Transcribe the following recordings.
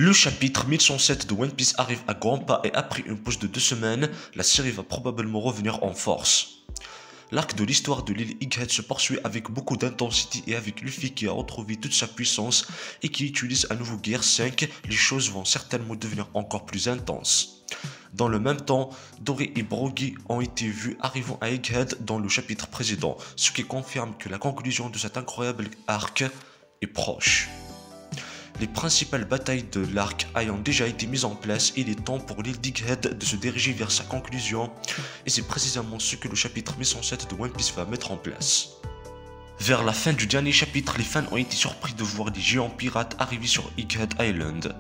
Le chapitre 1107 de One Piece arrive à grands pas et après une pause de 2 semaines, la série va probablement revenir en force. L'arc de l'histoire de l'île Egghead se poursuit avec beaucoup d'intensité et avec Luffy qui a retrouvé toute sa puissance et qui utilise à nouveau Gear 5, les choses vont certainement devenir encore plus intenses. Dans le même temps, Dory et Brogy ont été vus arrivant à Egghead dans le chapitre précédent, ce qui confirme que la conclusion de cet incroyable arc est proche. Les principales batailles de l'arc ayant déjà été mises en place, il est temps pour l'île d'Egghead de se diriger vers sa conclusion, et c'est précisément ce que le chapitre 1107 de One Piece va mettre en place. Vers la fin du dernier chapitre, les fans ont été surpris de voir les géants pirates arriver sur Egghead Island.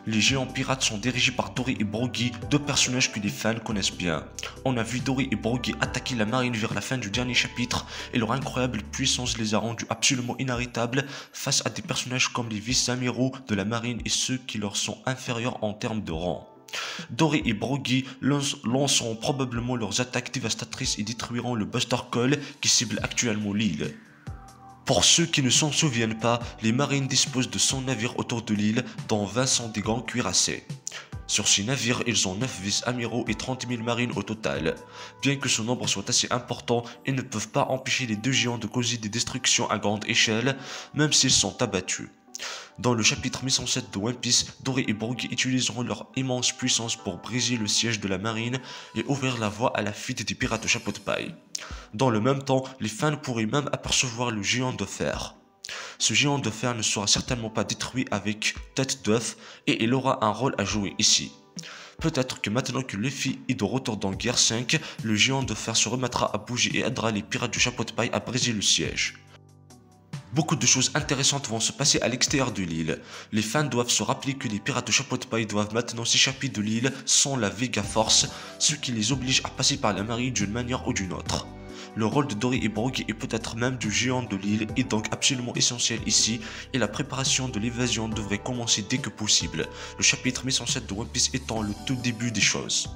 Les géants pirates sont dirigés par Dory et Brogy, deux personnages que les fans connaissent bien. On a vu Dory et Brogy attaquer la marine vers la fin du dernier chapitre et leur incroyable puissance les a rendus absolument inarrêtables face à des personnages comme les vice-amiraux de la marine et ceux qui leur sont inférieurs en termes de rang. Dory et Brogy lanceront probablement leurs attaques dévastatrices et détruiront le Buster Call qui cible actuellement l'île. Pour ceux qui ne s'en souviennent pas, les marines disposent de 100 navires autour de l'île, dont 20 sont des grands cuirassés. Sur ces navires, ils ont 9 vice-amiraux et 30 000 marines au total. Bien que ce nombre soit assez important, ils ne peuvent pas empêcher les deux géants de causer des destructions à grande échelle, même s'ils sont abattus. Dans le chapitre 1107 de One Piece, Dory et Brogy utiliseront leur immense puissance pour briser le siège de la marine et ouvrir la voie à la fuite des pirates au chapeau de paille. Dans le même temps, les fans pourraient même apercevoir le géant de fer. Ce géant de fer ne sera certainement pas détruit avec tête d'œuf et il aura un rôle à jouer ici. Peut-être que maintenant que Luffy est de retour dans Gear 5, le géant de fer se remettra à bouger et aidera les pirates du chapeau de paille à briser le siège. Beaucoup de choses intéressantes vont se passer à l'extérieur de l'île. Les fans doivent se rappeler que les pirates de chapeau de paille doivent maintenant s'échapper de l'île sans la Vega Force, ce qui les oblige à passer par la marine d'une manière ou d'une autre. Le rôle de Dory et Brogy et peut-être même du géant de l'île est donc absolument essentiel ici et la préparation de l'évasion devrait commencer dès que possible, le chapitre 1107 de One Piece étant le tout début des choses.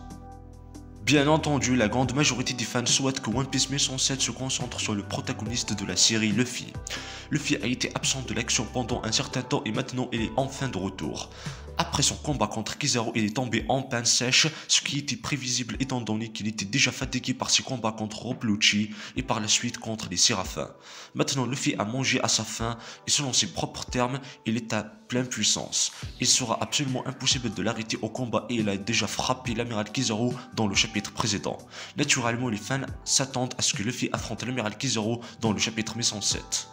Bien entendu, la grande majorité des fans souhaitent que One Piece 1107 se concentre sur le protagoniste de la série, Luffy. Luffy a été absent de l'action pendant un certain temps et maintenant il est enfin de retour. Après son combat contre Kizaru, il est tombé en panne sèche, ce qui était prévisible étant donné qu'il était déjà fatigué par ses combats contre Rob Lucci et par la suite contre les Séraphins. Maintenant, Luffy a mangé à sa faim et selon ses propres termes, il est à pleine puissance. Il sera absolument impossible de l'arrêter au combat et il a déjà frappé l'amiral Kizaru dans le chapitre précédent. Naturellement, les fans s'attendent à ce que Luffy affronte l'amiral Kizaru dans le chapitre 1107.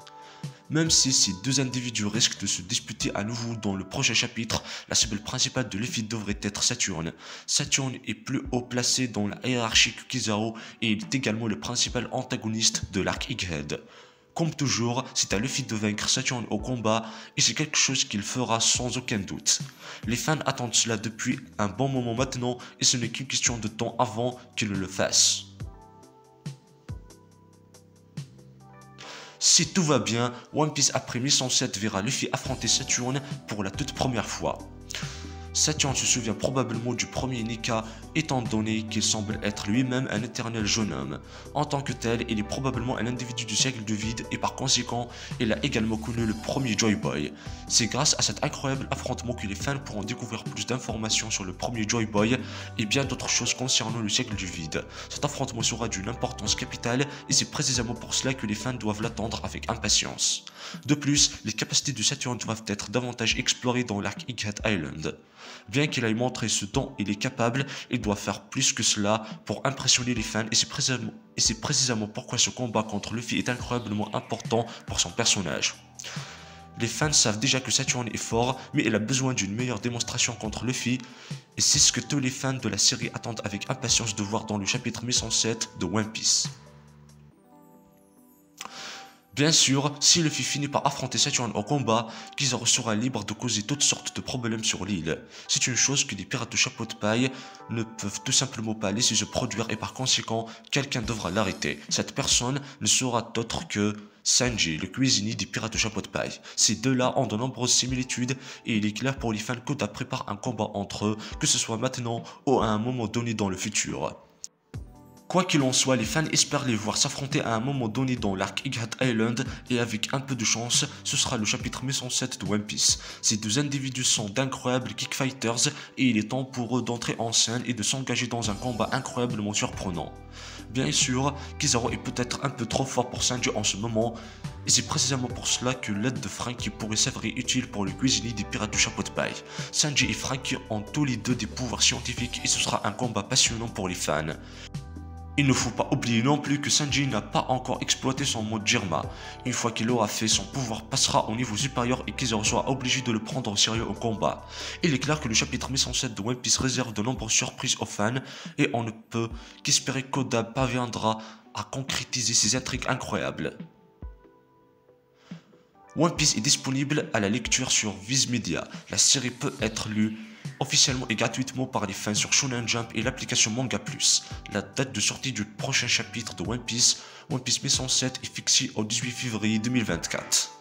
Même si ces deux individus risquent de se disputer à nouveau dans le prochain chapitre, la cible principale de Luffy devrait être Saturne. Saturne est plus haut placé dans la hiérarchie que Kizaru et il est également le principal antagoniste de l'arc Egghead. Comme toujours, c'est à Luffy de vaincre Saturne au combat et c'est quelque chose qu'il fera sans aucun doute. Les fans attendent cela depuis un bon moment maintenant et ce n'est qu'une question de temps avant qu'il le fasse. Si tout va bien, One Piece après 1107 verra Luffy affronter Saturne pour la toute première fois. Saturne se souvient probablement du premier Nika étant donné qu'il semble être lui-même un éternel jeune homme. En tant que tel, il est probablement un individu du siècle de vide et par conséquent, il a également connu le premier Joy Boy. C'est grâce à cet incroyable affrontement que les fans pourront découvrir plus d'informations sur le premier Joy Boy et bien d'autres choses concernant le siècle du vide. Cet affrontement sera d'une importance capitale et c'est précisément pour cela que les fans doivent l'attendre avec impatience. De plus, les capacités de Saturne doivent être davantage explorées dans l'arc Egghead Island. Bien qu'il ait montré ce dont il est capable, il doit faire plus que cela pour impressionner les fans et c'est précisément pourquoi ce combat contre Luffy est incroyablement important pour son personnage. Les fans savent déjà que Saturne est fort, mais il a besoin d'une meilleure démonstration contre Luffy, et c'est ce que tous les fans de la série attendent avec impatience de voir dans le chapitre 1107 de One Piece. Bien sûr, si Luffy finit par affronter Saturne au combat, Kizaru sera libre de causer toutes sortes de problèmes sur l'île. C'est une chose que les pirates de chapeau de paille ne peuvent tout simplement pas laisser se produire et par conséquent, quelqu'un devra l'arrêter. Cette personne ne sera autre que Sanji, le cuisinier des pirates de chapeau de paille. Ces deux-là ont de nombreuses similitudes et il est clair pour les fans qu'Oda prépare un combat entre eux, que ce soit maintenant ou à un moment donné dans le futur. Quoi qu'il en soit, les fans espèrent les voir s'affronter à un moment donné dans l'arc Egghead Island et avec un peu de chance, ce sera le chapitre 1107 de One Piece. Ces deux individus sont d'incroyables kickfighters et il est temps pour eux d'entrer en scène et de s'engager dans un combat incroyablement surprenant. Bien sûr, Kizaru est peut-être un peu trop fort pour Sanji en ce moment, et c'est précisément pour cela que l'aide de Franky pourrait s'avérer utile pour le cuisinier des pirates du chapeau de paille. Sanji et Franky ont tous les deux des pouvoirs scientifiques et ce sera un combat passionnant pour les fans. Il ne faut pas oublier non plus que Sanji n'a pas encore exploité son mode Jirma. Une fois qu'il l'aura fait, son pouvoir passera au niveau supérieur et Kizaru sera obligé de le prendre au sérieux au combat. Il est clair que le chapitre 1107 de One Piece réserve de nombreuses surprises aux fans et on ne peut qu'espérer qu'Oda parviendra à concrétiser ces intrigues incroyables. One Piece est disponible à la lecture sur Viz Media. La série peut être lue officiellement et gratuitement par les fans sur Shonen Jump et l'application Manga Plus. La date de sortie du prochain chapitre de One Piece 1107 est fixée au 18 février 2024.